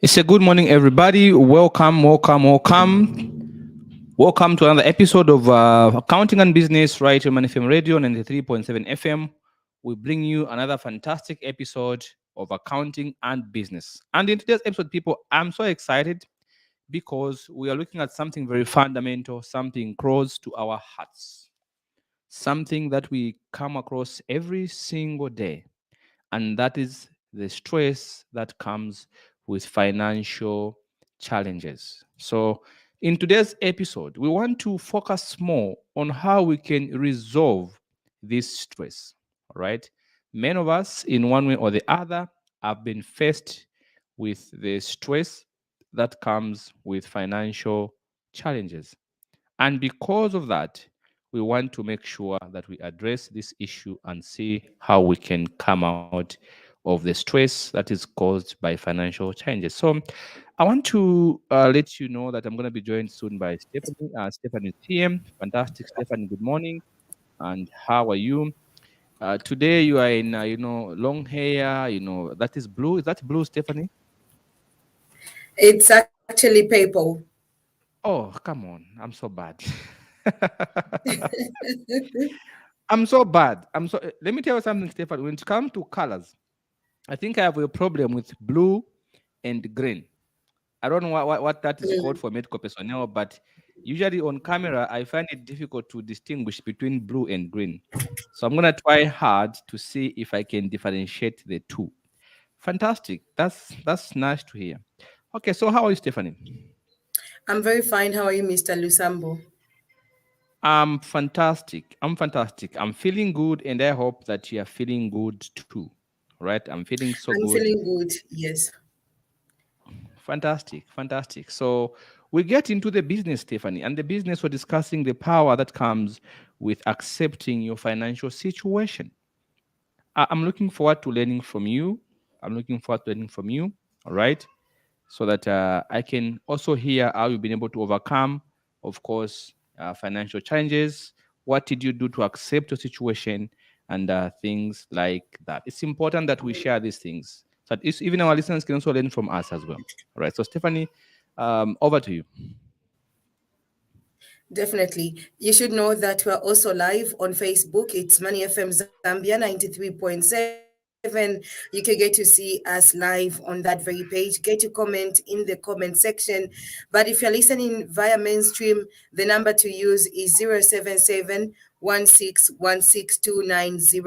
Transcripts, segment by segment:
It's a good morning, everybody. Welcome to another episode of Accounting and Business right here on FM Radio 93.7 FM. We bring you another fantastic episode of Accounting and Business. And in today's episode, people, I'm so excited because we are looking at something very fundamental, something close to our hearts, something that we come across every single day, and that is the stress that comes with financial challenges. So, in today's episode, we want to focus more on how we can resolve this stress. All right. Many of us, in one way or the other, have been faced with the stress that comes with financial challenges. And because of that, we want to make sure that we address this issue and see how we can come out of the stress that is caused by financial challenges. So, I want to let you know that I'm going to be joined soon by Stephanie. Stephanie TM, fantastic Stephanie. Good morning, and how are you? Today you are in, long hair. That is blue. Is that blue, Stephanie? It's actually PayPal. Oh, come on! I'm so bad. I'm so bad. Let me tell you something, Stefan. When it comes to colors, I think I have a problem with blue and green. I don't know what that is called for medical personnel, but usually on camera, I find it difficult to distinguish between blue and green. So I'm gonna try hard to see if I can differentiate the two. Fantastic. That's nice to hear. Okay, so how are you, Stephanie? I'm very fine. How are you, Mr. Lusambo? I'm fantastic. I'm feeling good, and I hope that you are feeling good too. Right? I'm feeling so I'm good. feeling good. Yes. Fantastic. So we get into the business, Stephanie, and the business we're discussing the power that comes with accepting your financial situation. I'm looking forward to learning from you. All right, so that I can also hear how you've been able to overcome, of course, financial challenges. What did you do to accept your situation and things like that? It's important that we share these things so that even our listeners can also learn from us as well. All right. So, Stephanie, over to you. Definitely. You should know that we're also live on Facebook. It's Money FM Zambia 93.7. You can get to see us live on that very page. Get to comment in the comment section. But if you're listening via mainstream, the number to use is 077 1616 290.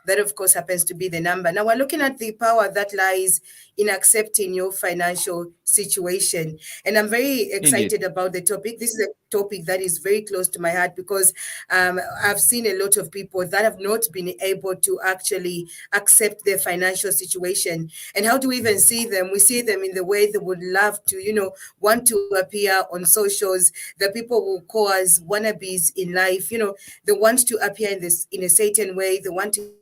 That, of course, happens to be the number. Now, we're looking at the power that lies in accepting your financial situation. And I'm very Indeed. excited about the topic. This is a topic that is very close to my heart because I've seen a lot of people that have not been able to actually accept their financial situation. And how do we even see them? We see them in the way they would love to, want to appear on socials. The people will call us wannabes in life. They want to appear in a certain way. They want to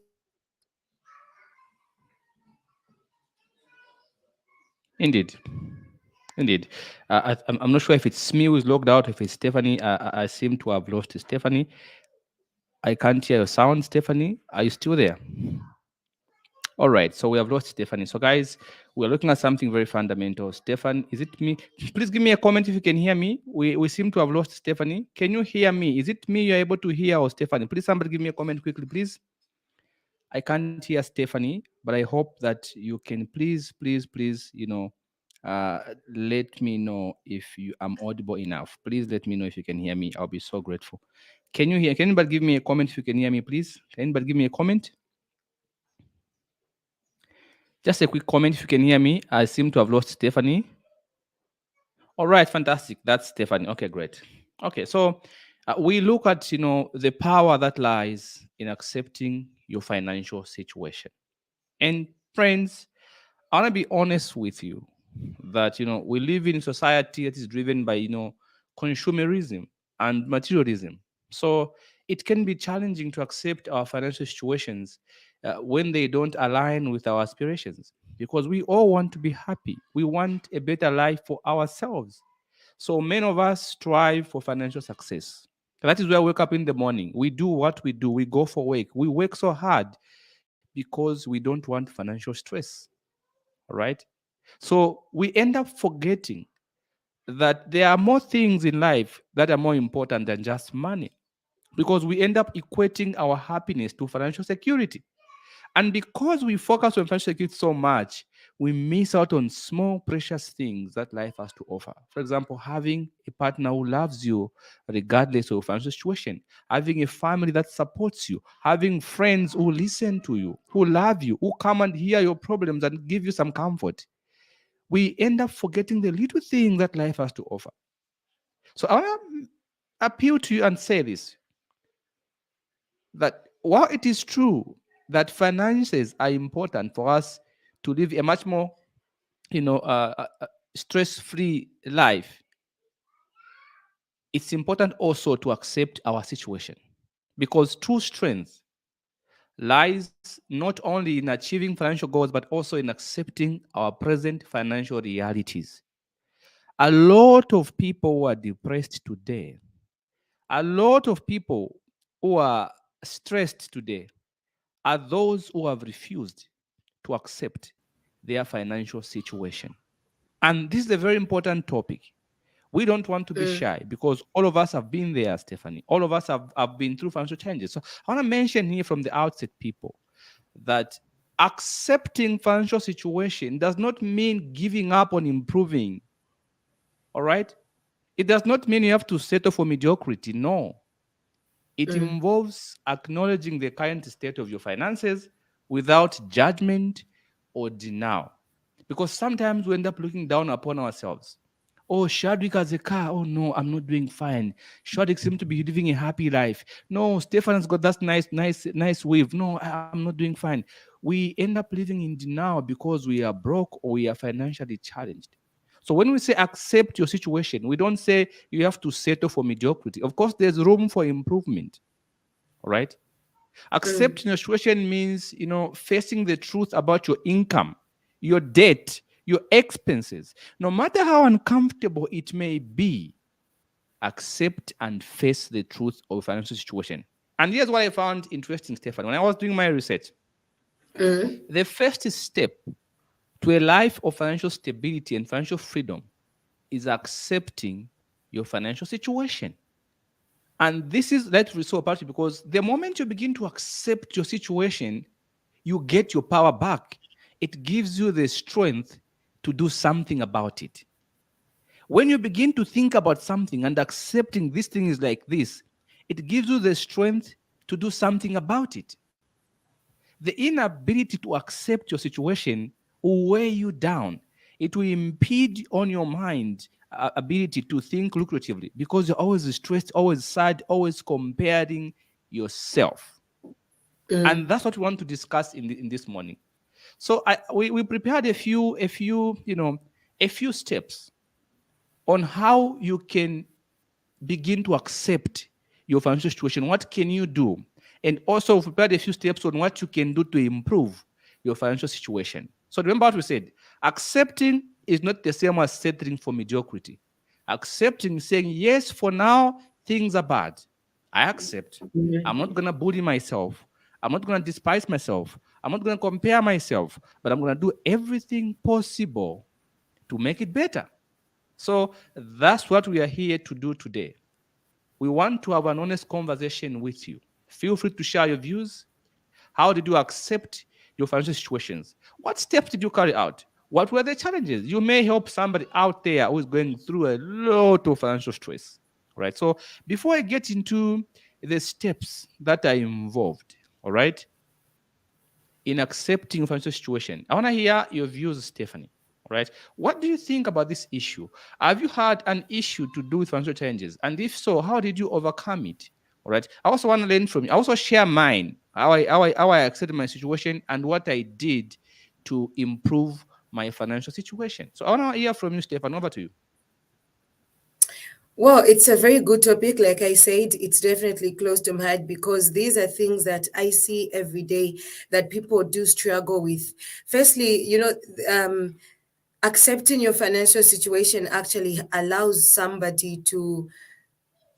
Indeed. Indeed. I'm not sure if it's me who's logged out, if it's Stephanie. I seem to have lost Stephanie. I can't hear your sound, Stephanie. Are you still there? All right, so we have lost Stephanie. So, guys, we're looking at something very fundamental. Stefan, is it me? Please give me a comment if you can hear me. We seem to have lost Stephanie. Can you hear me? Is it me you're able to hear or Stephanie? Please, somebody give me a comment quickly, please. I can't hear Stephanie, but I hope that you can please, let me know if you am audible enough. Please let me know if you can hear me. I'll be so grateful. Can you hear? Can anybody give me a comment if you can hear me, please? Can anybody give me a comment? Just a quick comment if you can hear me. I seem to have lost Stephanie. All right, fantastic. That's Stephanie. Okay, great. Okay, so we look at the power that lies in accepting your financial situation. And friends, I want to be honest with you that we live in a society that is driven by consumerism and materialism. So it can be challenging to accept our financial situations when they don't align with our aspirations, because we all want to be happy. We want a better life for ourselves. So many of us strive for financial success. That is why we wake up in the morning. We do what we do. We go for work. We work so hard because we don't want financial stress. All right. So we end up forgetting that there are more things in life that are more important than just money, because we end up equating our happiness to financial security. And because we focus on financial security so much, we miss out on small, precious things that life has to offer. For example, having a partner who loves you regardless of financial situation, having a family that supports you, having friends who listen to you, who love you, who come and hear your problems and give you some comfort. We end up forgetting the little things that life has to offer. So I want to appeal to you and say this, that while it is true that finances are important for us to live a much more, stress-free life, it's important also to accept our situation, because true strength lies not only in achieving financial goals but also in accepting our present financial realities. A lot of people who are depressed today, a lot of people who are stressed today, are those who have refused to accept their financial situation. And this is a very important topic. We don't want to be Mm, shy because all of us have been there, Stephanie. All of us have been through financial challenges. So I want to mention here from the outset, people, that accepting financial situation does not mean giving up on improving. All right? It does not mean you have to settle for mediocrity. No. It mm, involves acknowledging the current state of your finances without judgment or denial. Because sometimes we end up looking down upon ourselves. Oh, Shadwick has a car. Oh no, I'm not doing fine. Shadwick seems to be living a happy life. No, Stefan has got that nice wave. No, I'm not doing fine. We end up living in denial because we are broke or we are financially challenged. So when we say accept your situation, we don't say you have to settle for mediocrity. Of course, there's room for improvement. All right. mm, Accepting your situation means, facing the truth about your income, your debt, your expenses. No matter how uncomfortable it may be, accept and face the truth of your financial situation. And here's what I found interesting, Stefan. When I was doing my research, mm. the first step to a life of financial stability and financial freedom is accepting your financial situation. And this is that so apart because the moment you begin to accept your situation, you get your power back. It gives you the strength to do something about it. When you begin to think about something and accepting this thing is like this, it gives you the strength to do something about it. The inability to accept your situation will weigh you down. It will impede on your mind ability to think lucratively because you're always stressed, always sad, always comparing yourself. And that's what we want to discuss in this morning. So we prepared a few steps on how you can begin to accept your financial situation. What can you do? And also we've prepared a few steps on what you can do to improve your financial situation. So remember what we said. Accepting is not the same as settling for mediocrity. Accepting is saying, yes, for now, things are bad. I accept. I'm not going to bully myself. I'm not going to despise myself. I'm not going to compare myself, but I'm going to do everything possible to make it better. So that's what we are here to do today. We want to have an honest conversation with you. Feel free to share your views. How did you accept your financial situations? What steps did you carry out? What were the challenges? You may help somebody out there who is going through a lot of financial stress. Right. So before I get into the steps that are involved, all right, in accepting your financial situation, I want to hear your views, Stephanie. All right. What do you think about this issue? Have you had an issue to do with financial challenges? And if so, how did you overcome it? All right. I also want to learn from you. I also share mine, how I accepted my situation and what I did to improve my financial situation. So I want to hear from you, Stefan. Over to you. Well, it's a very good topic. Like I said, it's definitely close to my heart because these are things that I see every day that people do struggle with. Firstly, accepting your financial situation actually allows somebody to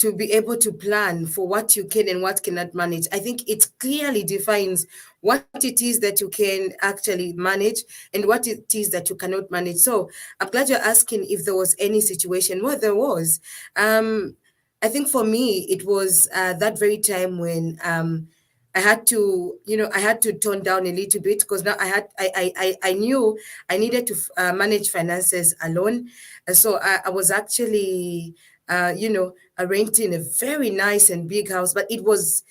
to be able to plan for what you can and what cannot manage. I think it clearly defines what it is that you can actually manage and what it is that you cannot manage. So I'm glad you're asking if there was any situation. Well, there was. I think for me, it was that very time when I had to, I had to tone down a little bit because now I knew I needed to manage finances alone. And so I was actually, renting a very nice and big house, but it was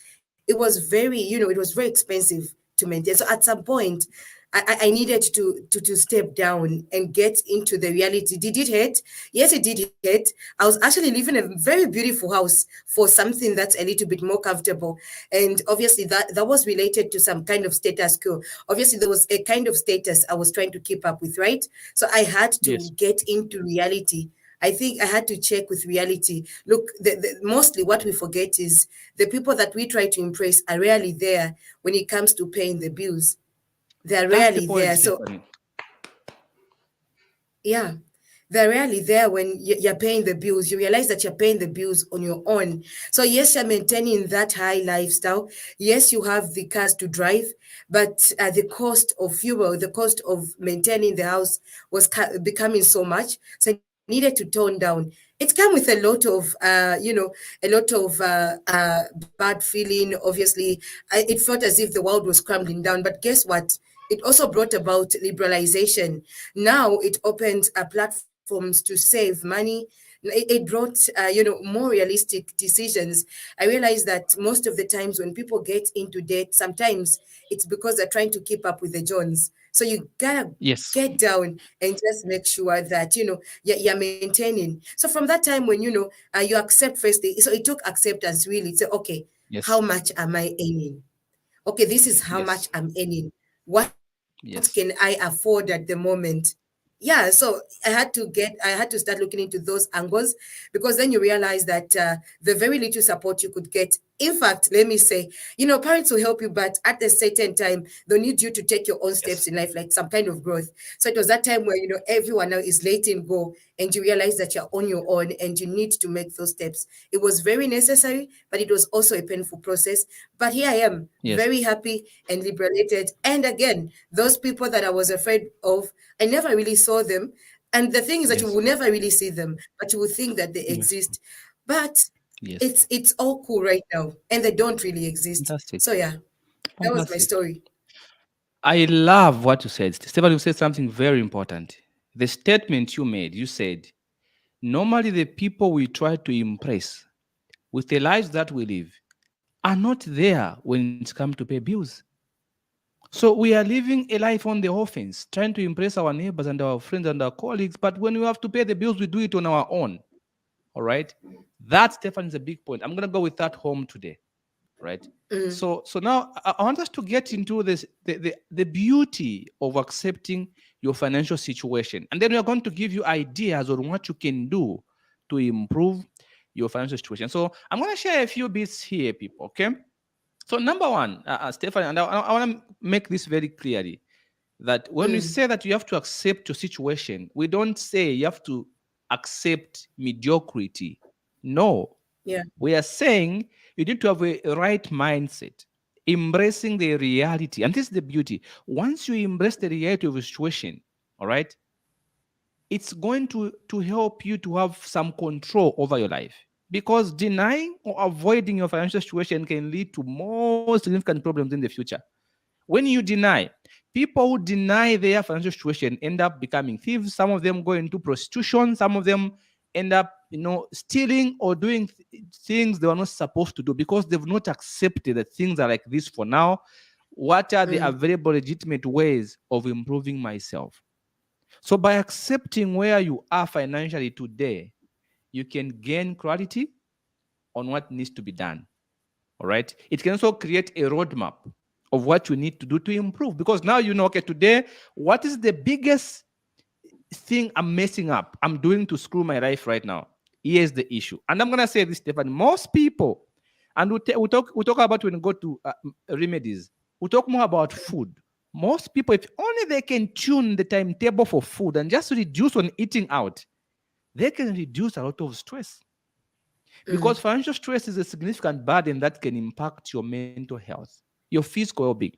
very, it was very expensive to maintain. So at some point, I needed to step down and get into the reality. Did it hurt? Yes, it did hurt. I was actually living in a very beautiful house for something that's a little bit more comfortable. And obviously that was related to some kind of status quo. Obviously, there was a kind of status I was trying to keep up with, right? So I had to Yes. get into reality. I think I had to check with reality. Look, mostly what we forget is the people that we try to impress are rarely there when it comes to paying the bills. They're That's the rarely point, there. So Stephanie. yeah, they're rarely there when you're paying the bills. You realize that you're paying the bills on your own. So yes, you're maintaining that high lifestyle. Yes, you have the cars to drive, but the cost of fuel, the cost of maintaining the house was becoming so much. So I needed to tone down. It came with a lot of, a lot of bad feeling. Obviously, it felt as if the world was crumbling down. But guess what? It also brought about liberalization. Now it opens platforms to save money. It brought, more realistic decisions. I realized that most of the times when people get into debt, sometimes it's because they're trying to keep up with the Jones. So you gotta Yes. get down and just make sure that you're maintaining. So from that time when you accept first, so it took acceptance really. So okay, how Yes. much am I earning? Okay, this is how much Yes. I'm earning. What can I Yes. afford at the moment? Yeah, so I had to start looking into those angles, because then you realize that the very little support you could get. In fact, let me say, parents will help you, but at a certain time, they'll need you to take your own steps in Yes. life, like some kind of growth. So it was that time where everyone now is letting go, and you realize that you're on your own and you need to make those steps. It was very necessary, but it was also a painful process. But here I am, Yes. very happy and liberated. And again, those people that I was afraid of, I never really saw them. And the thing is that you Yes. will never really see them, but you will think that they Yes. exist. But Yes. it's all cool right now, and they don't really exist. Fantastic. So yeah, that was my Fantastic. story. I love what you said. Stefan, you said something very important. The statement you made, you said, normally the people we try to impress with the lives that we live are not there when it's come to pay bills. So we are living a life on the offense, trying to impress our neighbors and our friends and our colleagues. But when we have to pay the bills, we do it on our own. All right. That, Stefan, is a big point. I'm going to go with that home today. Right. So now I want us to get into this the beauty of accepting your financial situation, and then we are going to give you ideas on what you can do to improve your financial situation. So I'm going to share a few bits here, people. Okay. So number one, Stefan, and I want to make this very clearly, that when we Mm, say that you have to accept your situation, we don't say you have to accept mediocrity. No, yeah. we are saying you need to have a right mindset, embracing the reality. And this is the beauty. Once you embrace the reality of a situation, all right, it's going to help you to have some control over your life. Because denying or avoiding your financial situation can lead to more significant problems in the future. When you deny, people who deny their financial situation end up becoming thieves. Some of them go into prostitution. Some of them end up, stealing or doing things they were not supposed to do because they've not accepted that things are like this for now. What are the Mm, available legitimate ways of improving myself? So by accepting where you are financially today, you can gain clarity on what needs to be done. All right. It can also create a roadmap of what you need to do to improve, because now you know, okay, today, what is the biggest thing I'm messing up? I'm doing to screw my life right now. Here's the issue. And I'm going to say this, Stefan. Most people, and we talk about when we go to remedies, we talk more about food. Most people, if only they can tune the timetable for food and just reduce on eating out, they can reduce a lot of stress. Because financial stress is a significant burden that can impact your mental health, your physical well-being.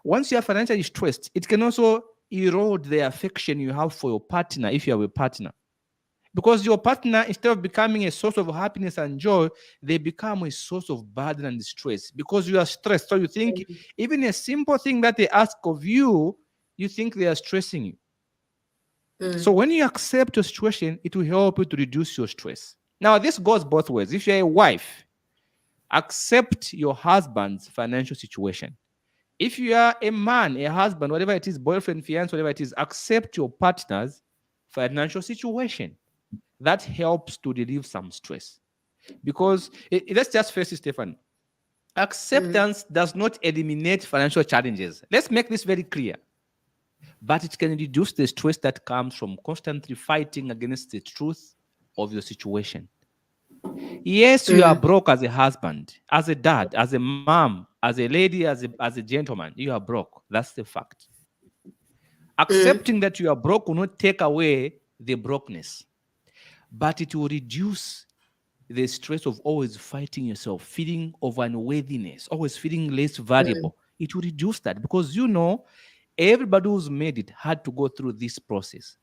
Once you are financially stressed, it can also erode the affection you have for your partner if you have a partner. Because your partner, instead of becoming a source of happiness and joy, they become a source of burden and stress because you are stressed. So you think even a simple thing that they ask of you, you think they are stressing you. So when you accept your situation, it will help you to reduce your stress. Now, this goes both ways. If you're a wife, accept your husband's financial situation. If you are a man, a husband, whatever it is, boyfriend, fiance, whatever it is, accept your partner's financial situation. That helps to relieve some stress. Because let's just face it, Stefan. Acceptance does not eliminate financial challenges. Let's make this very clear. But it can reduce the stress that comes from constantly fighting against the truth of your situation. Yes, you are broke as a husband, as a dad, as a mom, as a lady, as a gentleman. You are broke. That's the fact. Accepting that you are broke will not take away the brokenness, but it will reduce the stress of always fighting yourself, feeling of unworthiness, always feeling less valuable. It will reduce that because everybody who's made it had to go through this process.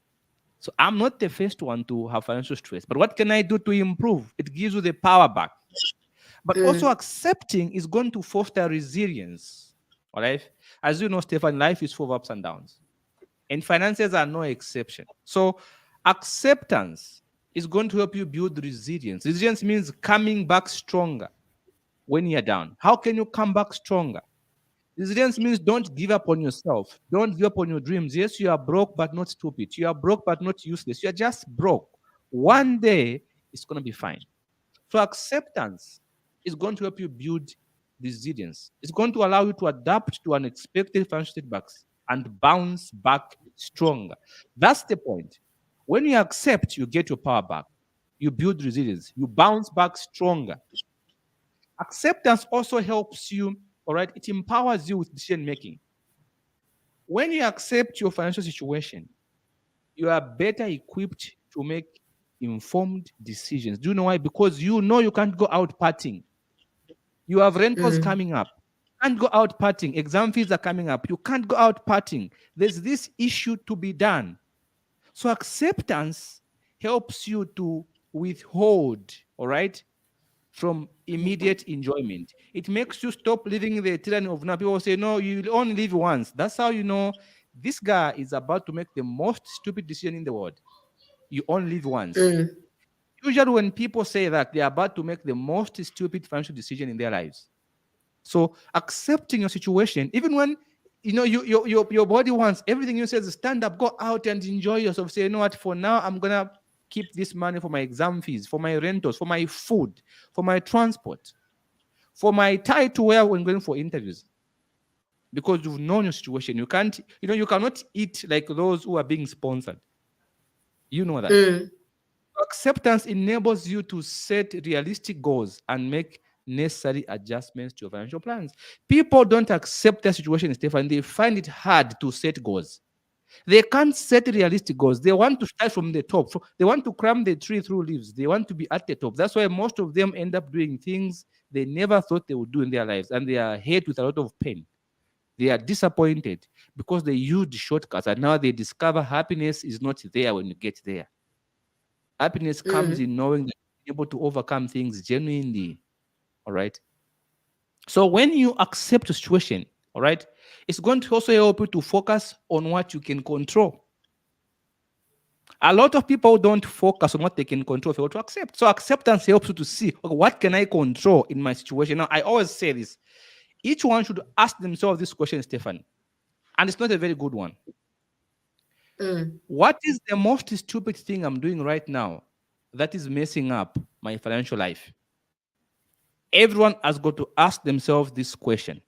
So I'm not the first one to have financial stress, but what can I do to improve? It gives you the power back. But also accepting is going to foster resilience. All right. As you know, Stefan, life is full of ups and downs. And finances are no exception. So acceptance is going to help you build resilience. Resilience means coming back stronger when you're down. How can you come back stronger? Resilience means don't give up on yourself. Don't give up on your dreams. Yes, you are broke, but not stupid. You are broke, but not useless. You are just broke. One day, it's going to be fine. So acceptance is going to help you build resilience. It's going to allow you to adapt to unexpected financial setbacks and bounce back stronger. That's the point. When you accept, you get your power back. You build resilience. You bounce back stronger. Acceptance also helps you, all right? It empowers you with decision making. When you accept your financial situation, you are better equipped to make informed decisions. Do you know why? Because you know you can't go out partying. You have rentals coming up. You can't go out partying. Exam fees are coming up. You can't go out partying. There's this issue to be done. So acceptance helps you to withhold, all right, from immediate enjoyment. It makes you stop living the tyranny of now. People say, no, you only live once. That's how you know this guy is about to make the most stupid decision in the world. You only live once. Usually when people say that, they're about to make the most stupid financial decision in their lives. So accepting your situation, even when your body wants everything, you say is stand up, go out and enjoy yourself. Say, you know what, for now I'm gonna keep this money for my exam fees, for my rentals, for my food, for my transport, for my tie to wear when going for interviews. Because you've known your situation. You can't, you cannot eat like those who are being sponsored. You know that. Acceptance enables you to set realistic goals and make necessary adjustments to your financial plans. People don't accept their situation, Stefan. They find it hard to set goals. They can't set realistic goals. They want to start from the top. They want to climb the tree through leaves. They want to be at the top. That's why most of them end up doing things they never thought they would do in their lives. And they are hit with a lot of pain. They are disappointed because they used shortcuts. And now they discover happiness is not there when you get there. Happiness comes in knowing that you're able to overcome things genuinely. All right. So when you accept a situation, all right, it's going to also help you to focus on what you can control. A lot of people don't focus on what they can control, fail to accept. So acceptance helps you to see, okay, what can I control in my situation? Now, I always say this. Each one should ask themselves this question, Stefan. And it's not a very good one. What is the most stupid thing I'm doing right now that is messing up my financial life? Everyone has got to ask themselves this question.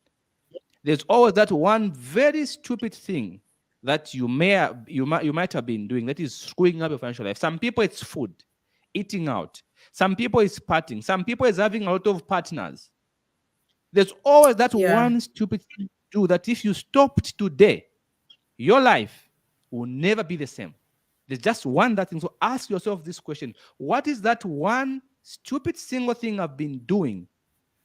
There's always that one very stupid thing that you might have been doing that is screwing up your financial life. Some people it's food, eating out. Some people it's partying. Some people it's having a lot of partners. There's always that one stupid thing to do that if you stopped today, your life will never be the same. There's just one that thing. So ask yourself this question. What is that one stupid single thing I've been doing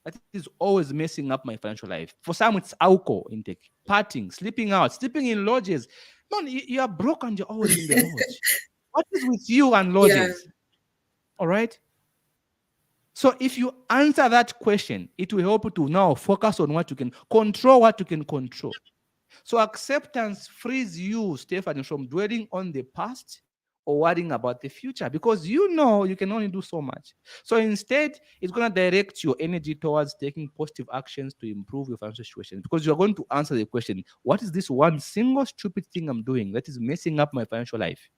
that is always messing up my financial life? For some, it's alcohol intake, partying, sleeping out, sleeping in lodges. Man, you are broke and you're always in the lodge. What is with you and Yeah. lodges? All right. So if you answer that question, it will help you to now focus on what you can control, what you can control. So acceptance frees you, Stephanie, from dwelling on the past or worrying about the future, because you know you can only do so much. So instead, it's going to direct your energy towards taking positive actions to improve your financial situation, because you're going to answer the question, what is this one single stupid thing I'm doing that is messing up my financial life?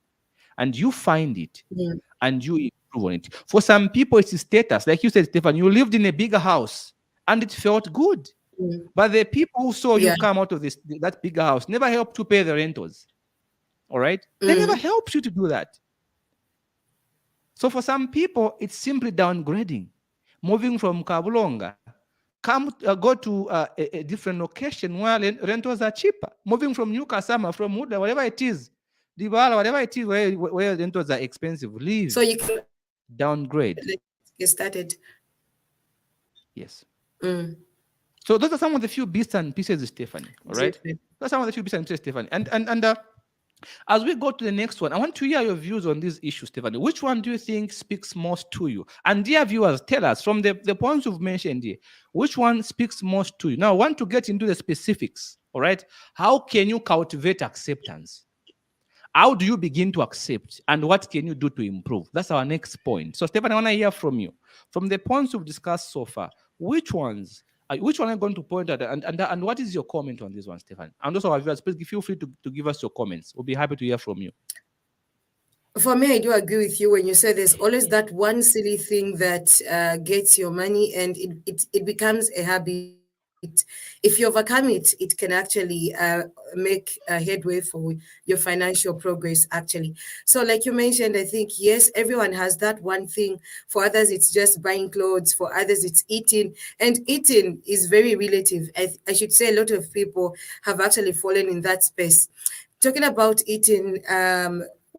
And you find it Mm, and you improve on it. For some people, it's status. Like you said, Stefan, you lived in a bigger house and it felt good. mm, But the people who saw you yeah. come out of that bigger house never helped to pay the rentals. All right? They never Mm, helped you to do that. So for some people, it's simply downgrading. Moving from Kabulonga, go to a different location where rentals are cheaper. Moving from New Kasama, from Muda, whatever it is, Dibala, whatever it is, where rentals are expensive, leave, so you can downgrade. let's get started. Yes. Mm, So those are some of the few bits and pieces, Stephanie. All right. exactly. Those are some of the few bits and pieces, Stephanie. And as we go to the next one, I want to hear your views on these issues, Stephanie. Which one do you think speaks most to you? And dear viewers, tell us from the points you've mentioned here, which one speaks most to you? Now, I want to get into the specifics. All right. How can you cultivate acceptance? How do you begin to accept? And what can you do to improve? That's our next point. So, Stephanie, I want to hear from you. From the points we've discussed so far, which one are you going to point at? And what is your comment on this one, Stefan? And also, our viewers, please feel free to give us your comments. We'll be happy to hear from you. For me, I do agree with you when you say there's always that one silly thing that gets your money and it becomes a habit. If you overcome it, it can actually make a headway for your financial progress, actually. So, like you mentioned, I think, yes, everyone has that one thing. For others, it's just buying clothes. For others, it's eating. And eating is very relative. I should say a lot of people have actually fallen in that space. Talking about eating,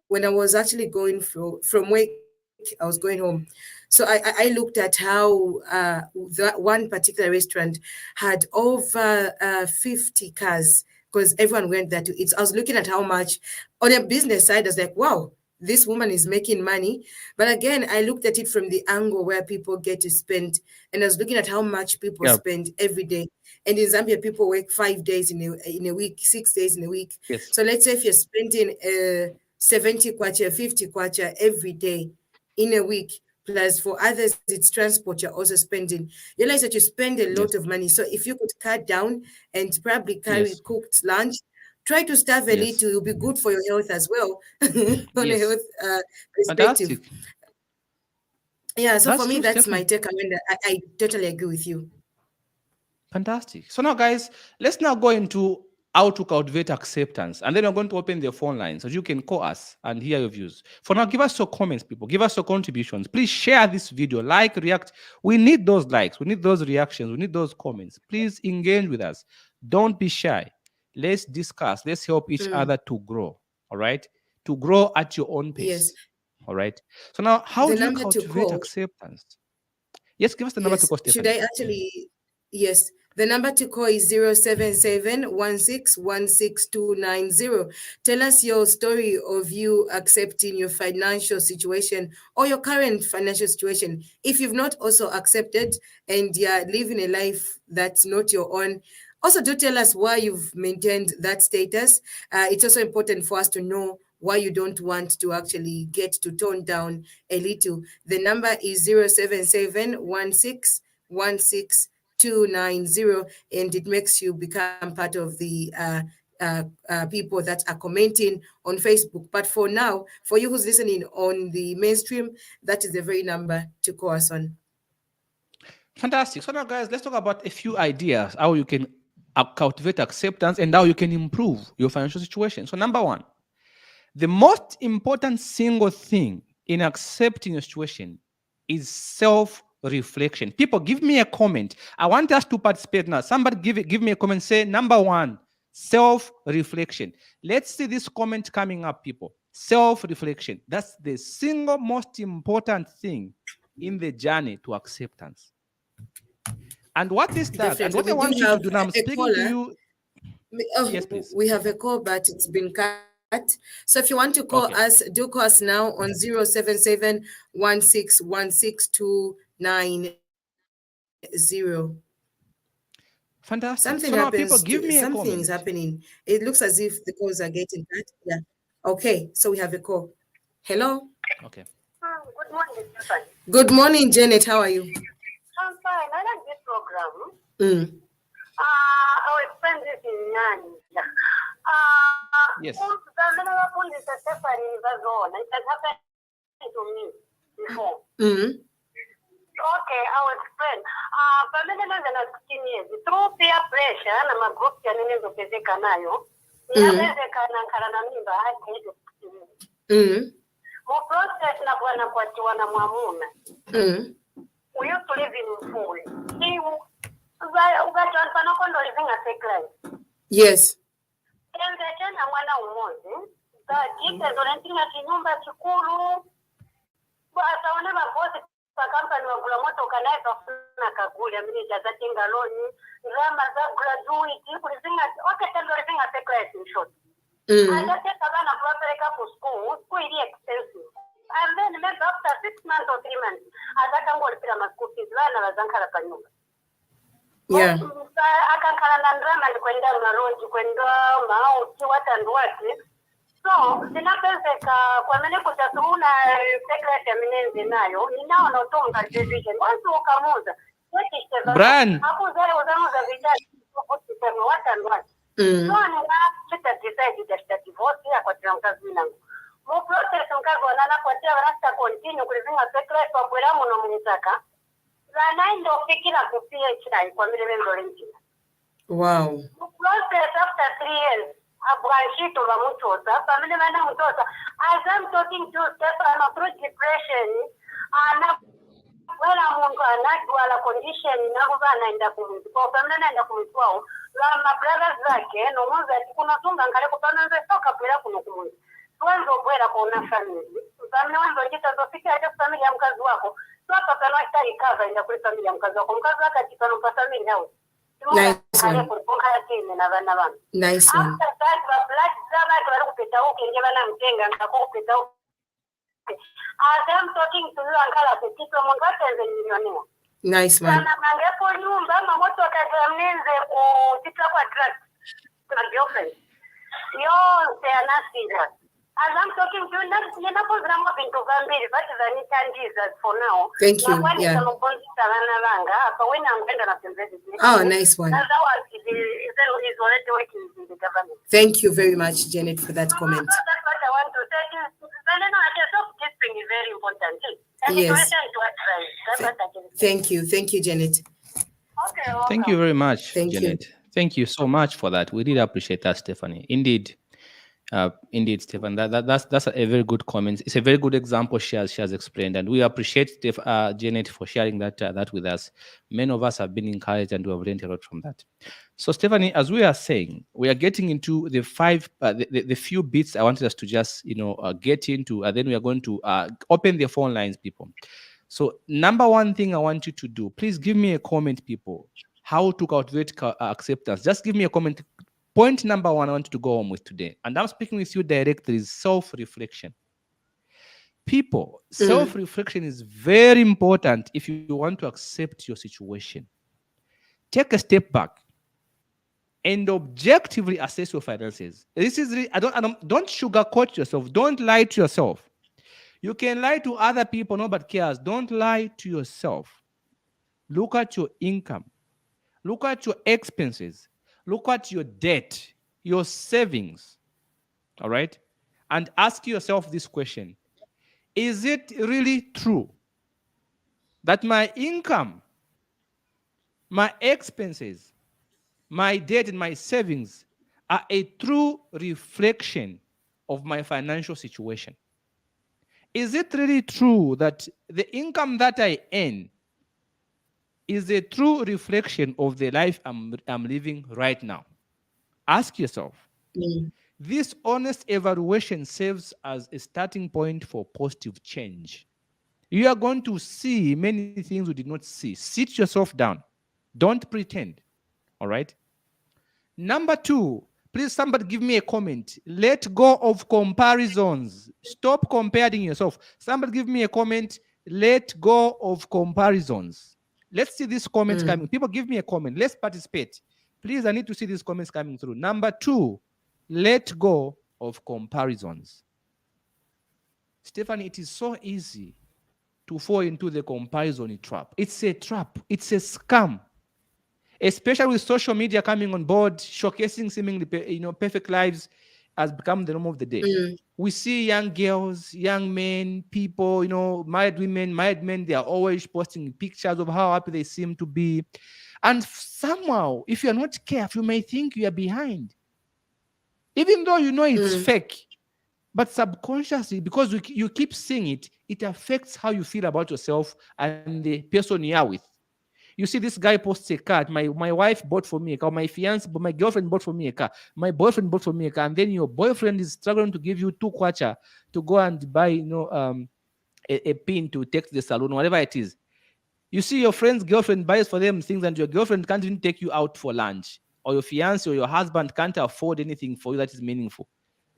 when I was actually going from work, I was going home. So I looked at how that one particular restaurant had over 50 cars because everyone went there to eat. So I was looking at how much on a business side, I was like, wow, this woman is making money. But again, I looked at it from the angle where people get to spend, and I was looking at how much people Yeah. spend every day. And in Zambia, people work 5 days in a week, 6 days in a week. Yes. So let's say if you're spending 70 kwacha, 50 kwacha every day in a week, plus for others, it's transport you're also spending. You realize that you spend a lot Yes. of money. So if you could cut down and probably carry Yes. cooked lunch, try to starve a Yes. little, it'll be good for your health as well, on a Yes. health perspective. Fantastic. Yeah, so for That's me, true, that's my Stephanie. take. I mean, I totally agree with you. Fantastic. So now, guys, let's now go into how to cultivate acceptance. And then we're going to open the phone line so you can call us and hear your views. For now, give us your comments, people. Give us your contributions. Please share this video, like, react. We need those likes. We need those reactions. We need those comments. Please engage with us. Don't be shy. Let's discuss. Let's help each other to grow. All right? To grow at your own pace. Yes. All right? So now, how The do you number to cultivate call, acceptance? Yes, give us the number to yes. call, Should Stephanie. I actually? Yes. The number to call is 077 Tell us your story of you accepting your financial situation or your current financial situation. If you've not also accepted and you're living a life that's not your own, also do tell us why you've maintained that status. It's also important for us to know why you don't want to actually get to tone down a little. The number is 077 and it makes you become part of the people that are commenting on Facebook. But for now, for you who's listening on the mainstream, that is the very number to call us on. Fantastic. So now, guys, let's talk about a few ideas how you can cultivate acceptance and how you can improve your financial situation. So number one, the most important single thing in accepting your situation is self-reflection. People, give me a comment. I want us to participate now. Somebody give me a comment. Say number one, self-reflection. Let's see this comment coming up, people. Self-reflection. That's the single most important thing in the journey to acceptance. And what this does, and Definitely. what I We want do you to have do now, I'm a speaking to caller. you. Oh, Yes, please. we have a call, but it's been cut. So if you want to call Okay. us, do call us now on 077 Fantastic. Something So now, people, happens give to me a something is comment. happening. It looks as if the calls are getting cut. Yeah. Okay. So we have a call. Hello. Okay. Good morning, Stephanie. Good morning, Janet. How are you? I'm fine. I like this program. Mm. I'll explain this in Nyanja. Yes. Vamene Stephanie vazona. It has happened to me before. Mm. Okay, I'll explain. Pamene nanga na 16 years. Through peer pressure na magroup yanenezopezeka nayo. Inawezekana nkala na mimba hadi hizo 16 years. Mm. Mu process na bwana kwatiwa na Mwamuna. Mm. We used to live in Mfuli. Ugatransfer kondo living a fake life. Yes. Enze tena mwana umozi. Jike zolentinga kinyumba chikulu. Asaone mabosi pa kampani wa gula moto kanaye kafuna kaguli. Amini jazatinga loni. Rama za graduate. Kulizinga, okay, tendo living a fake life in short. Ajateka bana kuwapeleka ku school. School ili expensive. And then maybe after 6 months or 3 months, ataka ngolipira maschool fees vana vazankala pa nyumba. Yeah. Akankala na ndrama ni kwenda maroji kwenda mauti watanduati. So sinapezeka kwa mene kutatumuna secret ya minenzi nayo ninao na utunga division once ukamuza Brian, hakuza uzamuza vijana kutisema watanduati. So nina chita decide that divorce ya kwa tiramkazi nangu. Mu process nkago nana kwa tia rasta continue kulizinga secret kwa bwela muno mnitaka. Zana ndo fikira ku PHI kwa mile mendo lengina. Wow. Mu process after 3 years, abranchito wa mutosa, family mana mutosa. As I'm talking to Stefan through depression, ana wala mungu anadwala condition nakuba anaenda kumwitu. Kwa family anaenda kumwitu wao, la brothers zake, no mwanza kuna tunga ngale kupana soka pila kuno kumwitu. Wanzo bwera kuona family. Family wanzo njita zofika hata family ya mkazi wako. So hapa kana hata ikava ina kule family ya mkazi wako. Mkazi wako atikano kwa family house. Nice one. Nice one. After that, the black Sabbath wali kupita huko nje bana mtenga ngako kupita huko. As I'm talking to you ankala kupita mungu atenze milionea. Nice one. Sana mangepo nyumba mamoto katamnenze kupita kwa truck. Kuna girlfriend. Yo, se anasira. As I'm talking to you, nina program of into Gambia, but the Nitandiza for now. Thank you. Yeah. Oh, nice one. Thank you very much, Janet, for that comment. That's what I want to say. Self-discipline is very important. Yes. That's what I can say. Thank you. Thank you, Janet. Okay, thank you very much, Thank you. Janet. Thank you so much for that. We really appreciate that, Stephanie. Indeed, Stefan. That's a very good comment. It's a very good example she has explained, and we appreciate Janet for sharing that with us. Many of us have been encouraged, and we have learned a lot from that. So, Stephanie, as we are saying, we are getting into the few bits I wanted us to just get into, and then we are going to open the phone lines, people. So, number one thing I want you to do, please give me a comment, people. How to cultivate acceptance? Just give me a comment. Point number one I want to go home with today, and I'm speaking with you directly, is self-reflection. People, self-reflection is very important if you want to accept your situation. Take a step back and objectively assess your finances. This is really, don't sugarcoat yourself. Don't lie to yourself. You can lie to other people, nobody cares. Don't lie to yourself. Look at your income. Look at your expenses. Look at your debt, your savings, all right? And ask yourself this question. Is it really true that my income, my expenses, my debt, and my savings are a true reflection of my financial situation? Is it really true that the income that I earn is a true reflection of the life I'm living right now? Ask yourself. This honest evaluation serves as a starting point for positive change. You are going to see many things you did not see. Sit yourself down. Don't pretend. All right. Number 2, please somebody give me a comment. Let go of comparisons. Stop comparing yourself. Somebody give me a comment. Let go of comparisons. Let's see these comments coming. People give me a comment. Let's participate. Please, I need to see these comments coming through. Number 2, let go of comparisons. Stephanie, it is so easy to fall into the comparison trap. It's a trap. It's a scam. Especially with social media coming on board, showcasing seemingly perfect lives has become the norm of the day. We see young girls, young men, people, married women, married men, they are always posting pictures of how happy they seem to be. And somehow, if you're not careful, you may think you are behind. Even though you know it's fake. But subconsciously, because you keep seeing it, it affects how you feel about yourself and the person you are with. You see, this guy posts a car. My wife bought for me a car. My fiance, my girlfriend bought for me a car. My boyfriend bought for me a car. And then your boyfriend is struggling to give you 2 kwacha to go and buy, a pin to take to the salon, whatever it is. You see, your friend's girlfriend buys for them things, and your girlfriend can't even take you out for lunch, or your fiance or your husband can't afford anything for you that is meaningful.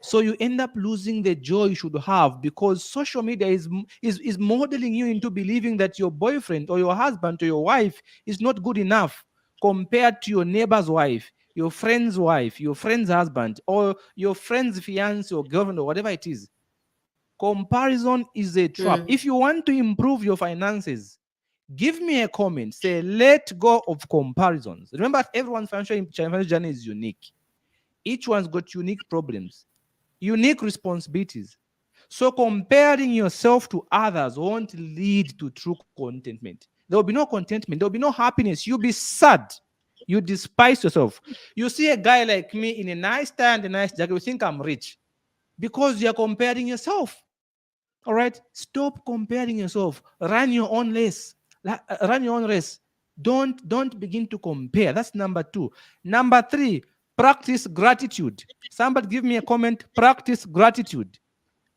So you end up losing the joy you should have, because social media is modeling you into believing that your boyfriend or your husband or your wife is not good enough compared to your neighbor's wife, your friend's wife, your friend's husband, or your friend's fiance or girlfriend or whatever it is. Comparison is a trap. If you want to improve your finances, give me a comment. Say, let go of comparisons. Remember, everyone's financial journey is unique. Each one's got unique problems, unique responsibilities. So comparing yourself to others won't lead to true contentment. There will be no contentment. There will be no happiness. You'll be sad. You despise yourself. You see a guy like me in a nice tie and a nice jacket, you think I'm rich because you're comparing yourself. All right? Stop comparing yourself. Run your own race. Run your own race. Don't begin to compare. That's number 2. Number 3, practice gratitude. Somebody give me a comment. Practice gratitude.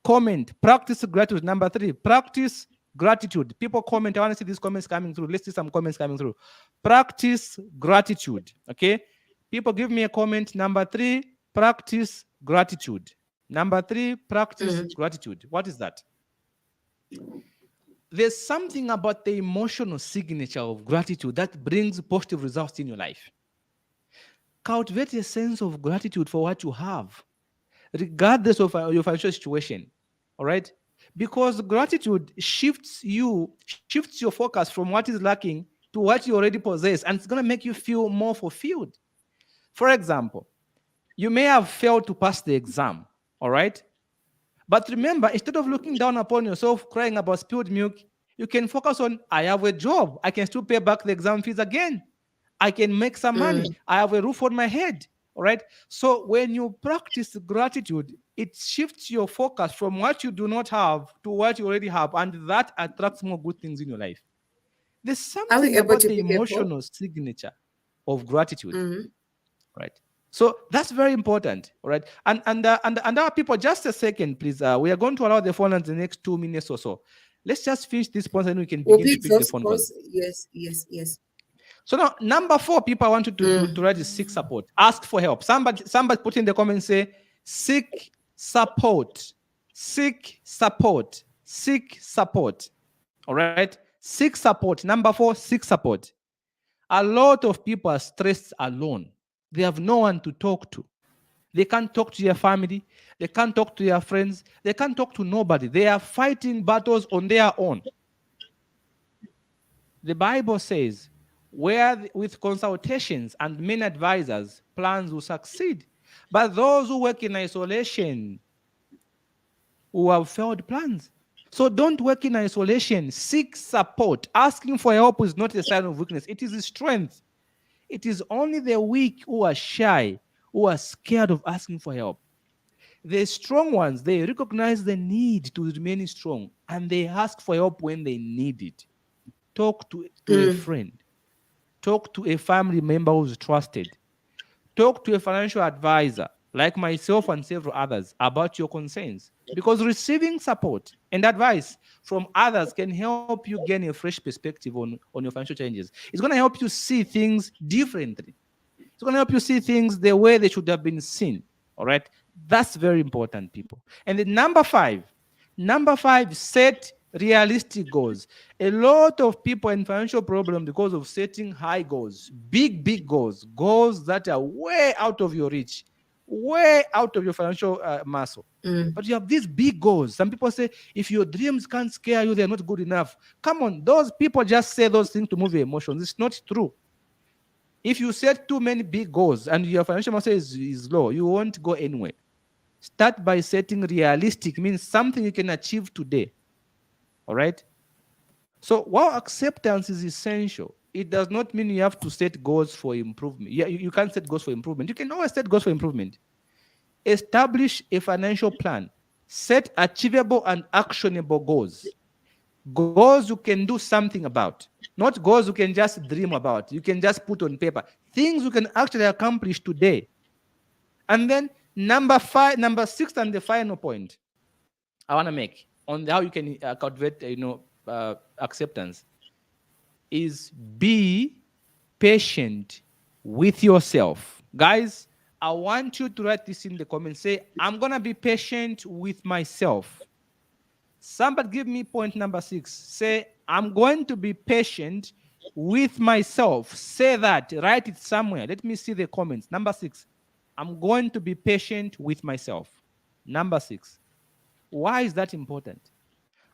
Comment. Practice gratitude. Number 3, practice gratitude. People comment. I want to see these comments coming through. Let's see some comments coming through. Practice gratitude. Okay? People give me a comment. Number 3, practice gratitude. Number 3, practice gratitude. What is that? There's something about the emotional signature of gratitude that brings positive results in your life. Cultivate a sense of gratitude for what you have, regardless of your financial situation. All right? Because gratitude shifts your focus from what is lacking to what you already possess, and it's going to make you feel more fulfilled. For example, you may have failed to pass the exam. All right? But remember, instead of looking down upon yourself, crying about spilled milk, you can focus on, I have a job. I can still pay back the exam fees again. I can make some money. I have a roof on my head. All right. So when you practice gratitude, it shifts your focus from what you do not have to what you already have. And that attracts more good things in your life. There's something about the emotional signature of gratitude. Right. So that's very important, all right? And our people, just a second, please. We are going to allow the phone in the next 2 minutes or so. Let's just finish this point and we can begin to pick the phone calls. Yes. So now, number 4, people I want you to write is seek support. Ask for help. Somebody put in the comments, say, seek support. Seek support. Seek support. All right? Seek support. Number 4, seek support. A lot of people are stressed alone. They have no one to talk to. They can't talk to their family. They can't talk to their friends. They can't talk to nobody. They are fighting battles on their own. The Bible says, where with consultations and many advisors, plans will succeed. But those who work in isolation will have failed plans. So don't work in isolation. Seek support. Asking for help is not a sign of weakness. It is a strength. It is only the weak who are shy, who are scared of asking for help. The strong ones, they recognize the need to remain strong, and they ask for help when they need it. Talk to a friend. Talk to a family member who's trusted. Talk to a financial advisor. like myself and several others, about your concerns. Because receiving support and advice from others can help you gain a fresh perspective on your financial challenges. It's going to help you see things differently. It's going to help you see things the way they should have been seen. All right. That's very important, people. And then number five, set realistic goals. A lot of people in financial problem because of setting high goals, big goals, goals that are way out of your reach, way out of your financial muscle. But you have these big goals. Some people say, if your dreams can't scare you, they're not good enough. Come on, those people just say those things to move your emotions. It's not true. If you set too many big goals and your financial muscle is low, you won't go anywhere. Start by setting realistic, means something you can achieve today. All right? So while acceptance is essential, it does not mean you have to set goals for improvement. Yeah, you can't set goals for improvement. You can always set goals for improvement. Establish a financial plan. Set achievable and actionable goals. Goals you can do something about, not goals you can just dream about. You can just put on paper. Things you can actually accomplish today. And then number six, and the final point I want to make on how you can cultivate, acceptance is be patient with yourself. Guys, I want you to write this in the comments. Say, I'm going to be patient with myself. Somebody give me point number 6. Say, I'm going to be patient with myself. Say that. Write it somewhere. Let me see the comments. Number 6. I'm going to be patient with myself. Number 6. Why is that important?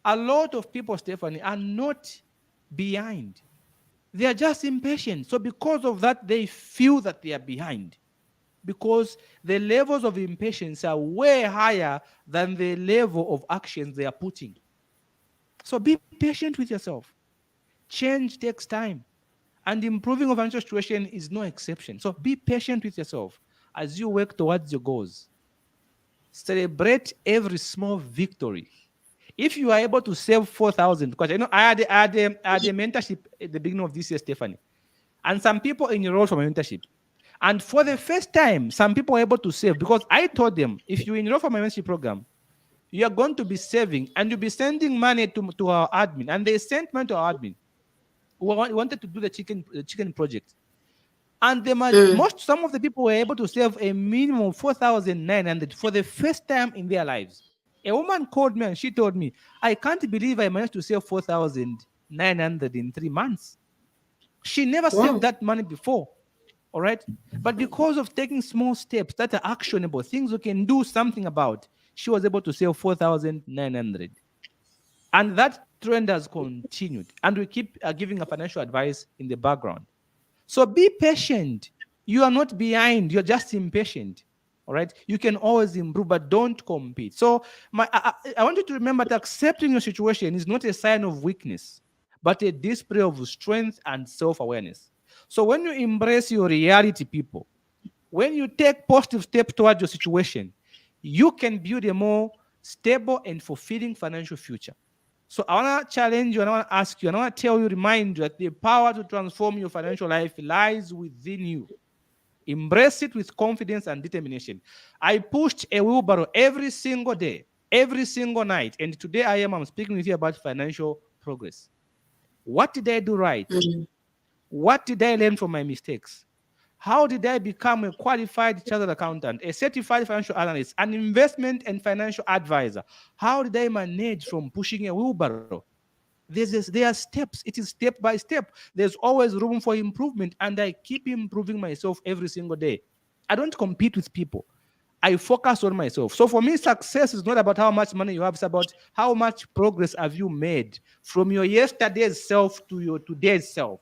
A lot of people, Stephanie, are not behind. They are just impatient. So because of that, they feel that they are behind. Because the levels of impatience are way higher than the level of actions they are putting. So be patient with yourself. Change takes time. And improving of financial situation is no exception. So be patient with yourself as you work towards your goals. Celebrate every small victory. If you are able to save 4,000, because I had a mentorship at the beginning of this year, Stephanie, and some people enrolled for my mentorship. And for the first time, some people were able to save, because I told them, if you enroll for my mentorship program, you are going to be saving and you'll be sending money to our admin. And they sent money to our admin who wanted to do the chicken project. And some of the people were able to save a minimum of 4,900 for the first time in their lives. A woman called me and she told me, I can't believe I managed to save 4,900 in 3 months. She never saved that money before. All right. But because of taking small steps that are actionable, things you can do something about, she was able to save 4,900. And that trend has continued. And we keep giving a financial advice in the background. So be patient. You are not behind. You're just impatient. All right. You can always improve, but don't compete. So I want you to remember that accepting your situation is not a sign of weakness, but a display of strength and self-awareness. So when you embrace your reality, people, when you take positive steps towards your situation, you can build a more stable and fulfilling financial future. So I want to challenge you and I want to ask you and I want to remind you that the power to transform your financial life lies within you. Embrace it with confidence and determination. I pushed a wheelbarrow every single day, every single night. And today I'm speaking with you about financial progress. What did I do right? What did I learn from my mistakes? How did I become a qualified chartered accountant, a certified financial analyst, an investment and financial advisor? How did I manage from pushing a wheelbarrow? There are steps. It is step by step. There's always room for improvement, and I keep improving myself every single day. I don't compete with people. I focus on myself. So for me, success is not about how much money you have. It's about how much progress have you made from your yesterday's self to your today's self.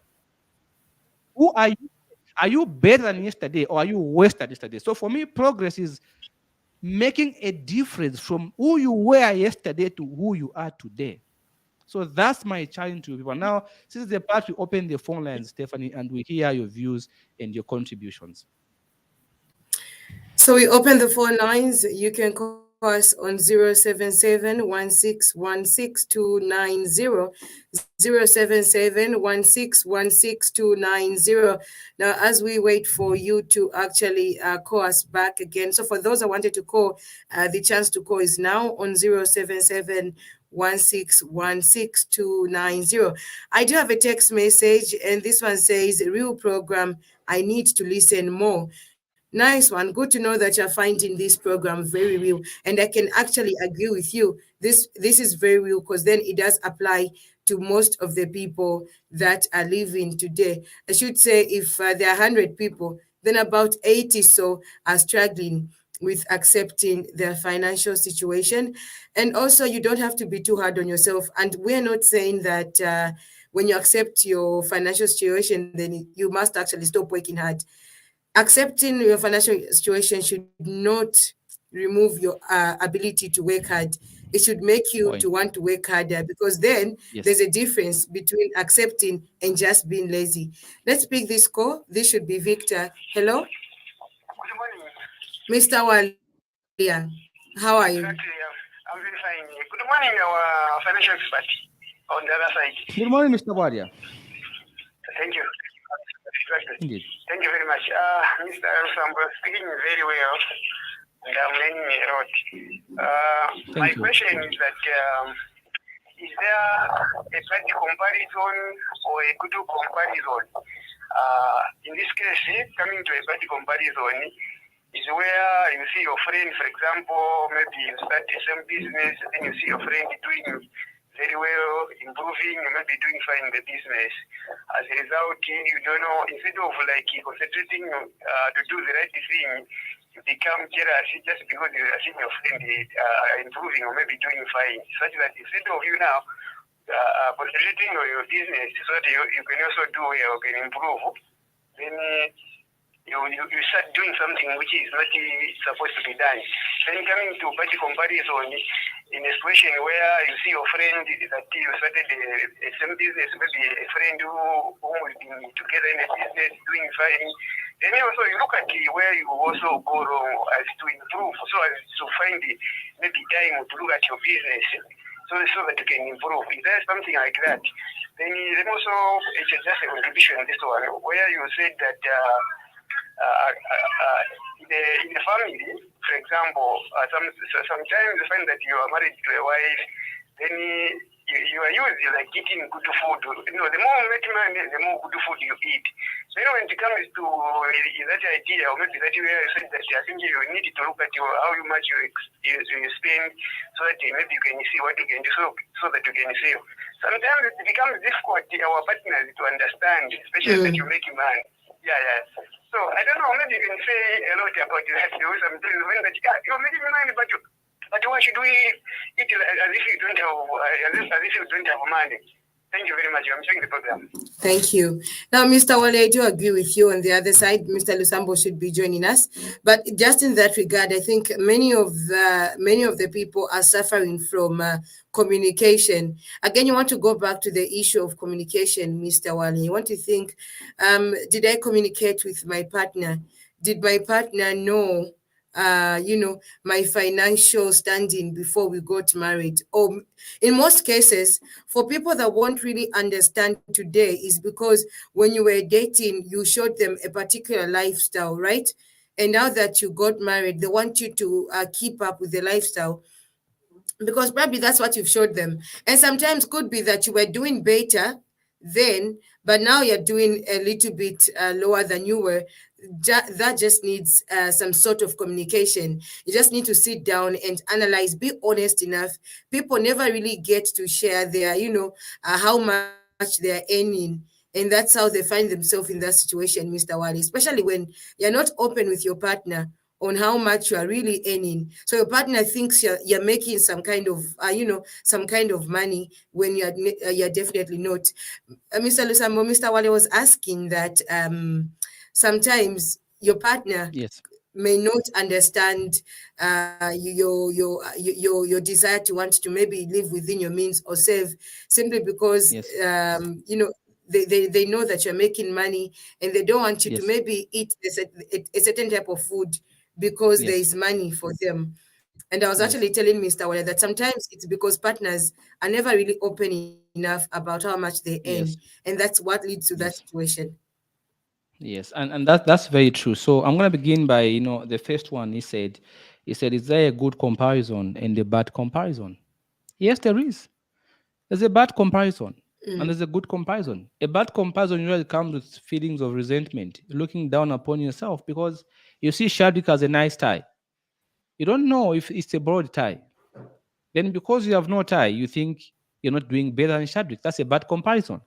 Who are you? Are you better than yesterday, or are you worse than yesterday? So for me, progress is making a difference from who you were yesterday to who you are today. So that's my challenge to people. Now, this is the part we open the phone lines, Stephanie, and we hear your views and your contributions. So we open the phone lines. You can call us on 077-1616-290, 077-1616-290. Now, as we wait for you to actually call us back again. So for those that wanted to call, the chance to call is now on 077 1616290. I do have a text message, and this one says, "Real program, I need to listen more." Nice one. Good to know that you're finding this program very real. And I can actually agree with you. This is very real, because then it does apply to most of the people that are living today. I should say, if there are 100 people, then about 80 so are struggling with accepting their financial situation. And also, you don't have to be too hard on yourself. And we're not saying that when you accept your financial situation, then you must actually stop working hard. Accepting your financial situation should not remove your ability to work hard. It should make you Point. to want to work harder, because then Yes. there's a difference between accepting and just being lazy. Let's pick this call. This should be Victor. Hello, Good morning. Mr. Walia. How are you? Exactly, I'm very fine. Good morning, our financial expert on the other side. Good morning, Mr. Wadia. Thank you. Exactly. Indeed. Thank you very much. Mr. Sambo, speaking very well, and I'm learning a lot. My you. question is that is there a bad comparison or a good comparison? In this case, coming to a bad comparison is where you see your friend, for example, maybe you start the same business, then you see your friend doing very well, improving, you may be doing fine in the business. As a result, you don't know, instead of like concentrating to do the right thing, you become jealous just because you are seeing your friend improving or maybe doing fine. Such that instead of you now concentrating on your business so that you can also do well, can improve, then you start doing something which is not supposed to be done. Then coming to bad comparison, in a situation where you see your friend that you started a same business, maybe a friend whom we've been together in a business doing fine, then also you look at where you also go wrong as to improve, so as to find maybe time to look at your business so that you can improve. Is there something like that? Then also it's just a contribution this one, where you said that in the family, for example, sometimes you find that you are married to a wife, then you are used like eating good food. The more you make money, the more good food you eat. So when it comes to that idea, or maybe that where you said that I think you need to look at how much you spend, so that maybe you can see what you can do, so that you can save. Sometimes it becomes difficult our partners to understand, especially that you're making money. Yeah. So I don't know, maybe you can say a lot about that. Sometimes when that you're making money, but why should we eat as if you don't have money? Thank you very much. I'm sharing the program. Thank you. Now, Mr. Wale, I do agree with you. On the other side, Mr. Lusambo should be joining us. But just in that regard, I think many of the people are suffering from communication. Again, you want to go back to the issue of communication, Mr. Wale. You want to think, did I communicate with my partner? Did my partner know my financial standing before we got married? Or in most cases, for people that won't really understand today, is because when you were dating, you showed them a particular lifestyle, right? And now that you got married, they want you to keep up with the lifestyle, because probably that's what you've showed them. And sometimes could be that you were doing better then, but now you're doing a little bit lower than you were. That just needs some sort of communication. You just need to sit down and analyze, be honest enough. People never really get to share their, how much they're earning. And that's how they find themselves in that situation, Mr. Wali, especially when you're not open with your partner on how much you are really earning. So your partner thinks you're making some kind of, some kind of money when you're definitely not. Mr. Lusambo, Mr. Wale was asking that sometimes your partner may not understand your desire to want to maybe live within your means or save, simply because they know that you're making money and they don't want you to maybe eat a certain type of food because there is money for them. And I was Yes. actually telling Mr. Wale that sometimes it's because partners are never really open enough about how much they Yes. earn, and that's what leads to that Yes. situation. Yes, and that's very true. So I'm gonna begin by the first one. He said, is there a good comparison and a bad comparison? Yes, there is. There's a bad comparison and there's a good comparison. A bad comparison usually comes with feelings of resentment, looking down upon yourself because you see Shadwick as a nice tie. You don't know if it's a broad tie. Then because you have no tie, you think you're not doing better than Shadwick. That's a bad comparison.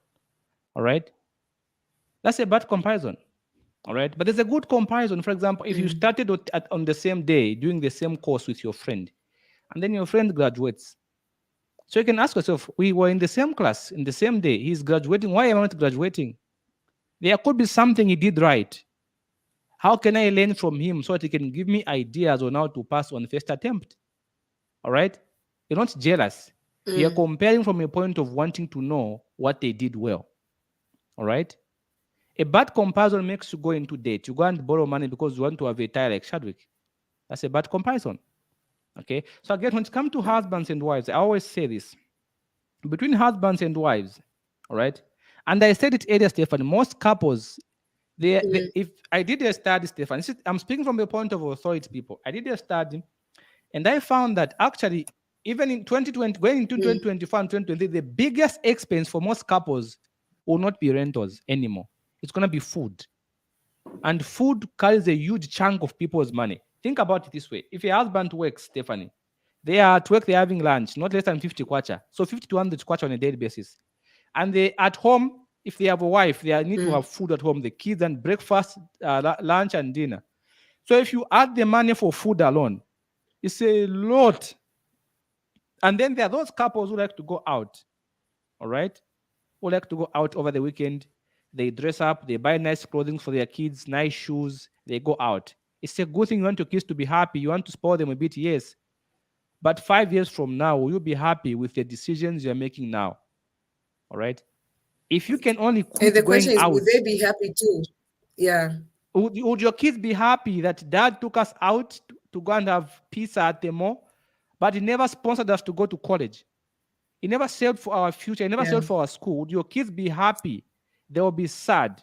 All right. That's a bad comparison. All right. But there's a good comparison. For example, if you started on the same day doing the same course with your friend, and then your friend graduates. So you can ask yourself, we were in the same class, in the same day. He's graduating. Why am I not graduating? There could be something he did right. How can I learn from him so that he can give me ideas on how to pass on first attempt? All right. You're not jealous. You're comparing from a point of wanting to know what they did well. All right. A bad comparison makes you go into debt. You go and borrow money because you want to have a tie like Shadwick. That's a bad comparison. Okay. So again, when it comes to husbands and wives, I always say this. Between husbands and wives, all right? And I said it earlier, Stefan, most couples, if I did a study, Stefan, I'm speaking from the point of authority, people. I did a study and I found that actually, even in 2020, going into 2024 and 2023, the biggest expense for most couples will not be rentals anymore. It's going to be food. And food carries a huge chunk of people's money. Think about it this way. If your husband works, Stephanie, they are at work, they're having lunch, not less than 50 kwacha. So 50 to 100 kwacha on a daily basis. And they at home, if they have a wife, they need to have food at home, the kids, and breakfast, lunch, and dinner. So if you add the money for food alone, it's a lot. And then there are those couples who like to go out, all right? Who like to go out over the weekend. They dress up, they buy nice clothing for their kids, nice shoes, they go out. It's a good thing. You want your kids to be happy, you want to spoil them a bit, yes. But 5 years from now, will you be happy with the decisions you're making now? All right. If you can only quit And the going question is, out, would they be happy too? Yeah. would your kids be happy that dad took us out to go and have pizza at the mall, but he never sponsored us to go to college? He never saved for our future. He never saved for our school. Would your kids be happy? They will be sad.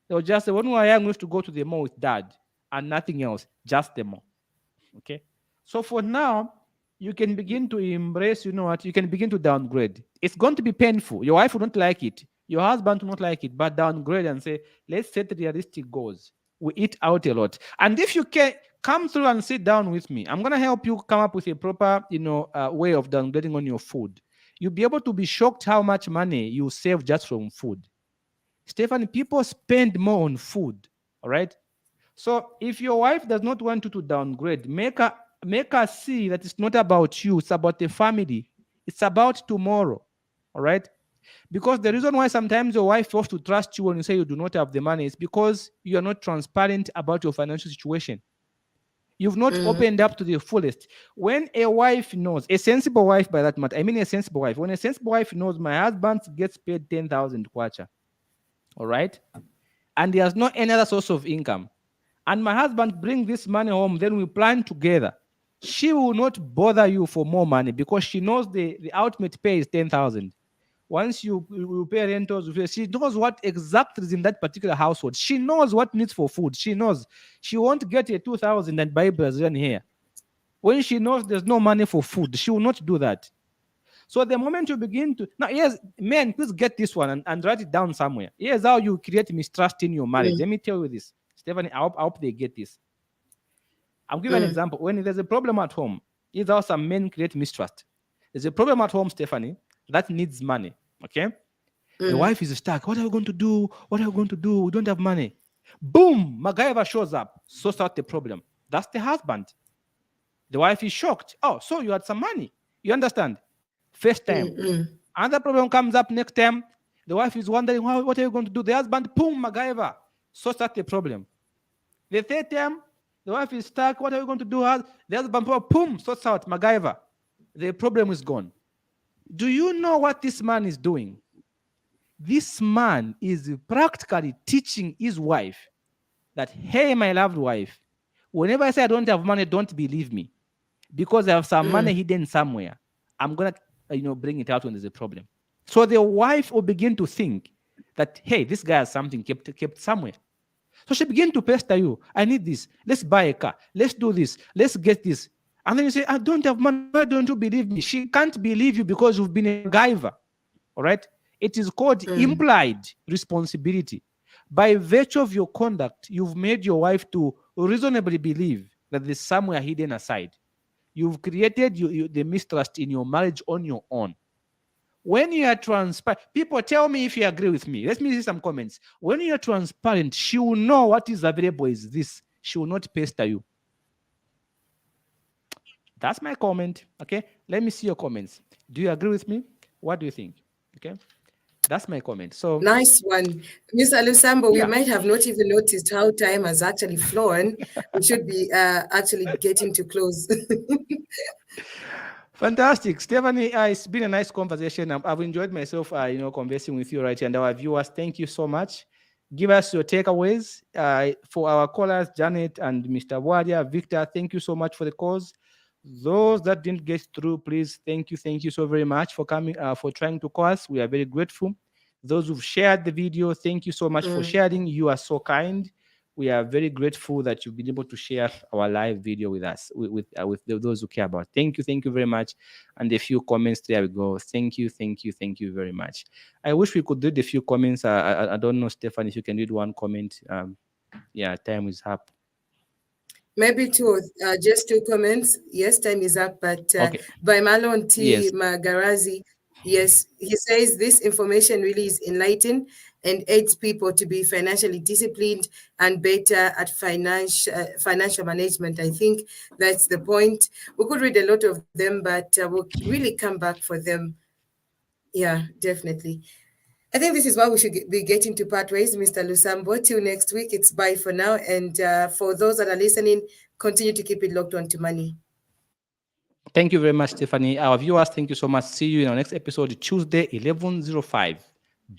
They will just say, when we were young, we used to go to the mall with dad and nothing else, just the mall. Okay. So for now, you can begin to embrace, you can begin to downgrade. It's going to be painful. Your wife will not like it. Your husband will not like it, but downgrade and say, let's set realistic goals. We eat out a lot. And if you can come through and sit down with me, I'm going to help you come up with a proper, way of downgrading on your food. You'll be able to be shocked how much money you save just from food. Stephanie, people spend more on food. All right. So if your wife does not want you to downgrade, make her see that it's not about you, it's about the family. It's about tomorrow. All right? Because the reason why sometimes your wife wants to trust you when you say you do not have the money is because you are not transparent about your financial situation. You've not opened up to the fullest. When a wife knows, a sensible wife by that matter, I mean a sensible wife, when a sensible wife knows my husband gets paid 10,000 kwacha, all right? And he has no any other source of income, and my husband bring this money home, then we plan together. She will not bother you for more money because she knows the ultimate pay is 10,000. Once you pay rentals, she knows what exactly is in that particular household. She knows what needs for food. She knows she won't get a 2,000 and buy Brazilian hair. When she knows there's no money for food, she will not do that. So the moment you begin to now, yes, men, please get this one and write it down somewhere. Here's how you create mistrust in your marriage. Let me tell you this, Stephanie. I hope they get this. I'll give you an example. When there's a problem at home, is how some men create mistrust. There's a problem at home, Stephanie, that needs money. Okay, the wife is stuck. What are we going to do? What are we going to do? We don't have money. Boom! MacGyver shows up, sorts out the problem. That's the husband. The wife is shocked. Oh, so you had some money. You understand? First time. Another problem comes up next time. The wife is wondering, what are you going to do? The husband, boom, MacGyver, sorts out the problem. The third time, the wife is stuck. What are you going to do? The husband, boom, sorts out MacGyver. The problem is gone. Do you know what this man is doing? This man is practically teaching his wife that, hey, my loved wife, whenever I say I don't have money, don't believe me. because I have some money hidden somewhere, I'm gonna bring it out when there's a problem. So the wife will begin to think that, hey, this guy has something kept somewhere. So she began to pester you. I need this. Let's buy a car. Let's do this. Let's get this. And then you say, I don't have money. Why don't you believe me? She can't believe you because you've been a giver. All right? It is called implied responsibility. By virtue of your conduct, you've made your wife to reasonably believe that there's somewhere hidden aside. You've created the mistrust in your marriage on your own. When you are transparent, people tell me if you agree with me. Let me see some comments. When you are transparent, she will know what is available is this. She will not pester you. That's my comment. Okay. Let me see your comments. Do you agree with me? What do you think? Okay. That's my comment. So nice one. Mr. Lusambo, Yeah. we might have not even noticed how time has actually flown. We should be actually getting to close. fantastic, Stephanie. It's been a nice conversation. I've enjoyed myself, conversing with you right here. And our viewers, thank you so much. Give us your takeaways. For our callers, Janet and Mr. Wadia, Victor, thank you so much for the calls. Those that didn't get through, please, thank you so very much for coming, for trying to call us. We are very grateful. Those who've shared the video, thank you so much for sharing. You are so kind. We are very grateful that you've been able to share our live video with us, with those who care about. Thank you very much. And a few comments, there we go. Thank you very much. I wish we could read a few comments. I don't know, Stefan, if you can read one comment. Yeah, time is up. Maybe just two comments. Yes, time is up, but Okay. by Malon T. Yes. Magarazi, yes, he says this information really is enlightening and aids people to be financially disciplined and better at financial management. I think that's the point. We could read a lot of them, but we'll really come back for them. Yeah, definitely. I think this is why we should be getting to part ways, Mr. Lusambo. Till next week, it's bye for now. And for those that are listening, continue to keep it locked on to money. Thank you very much, Stephanie. Our viewers, thank you so much. See you in our next episode, Tuesday, 11:05. Bye.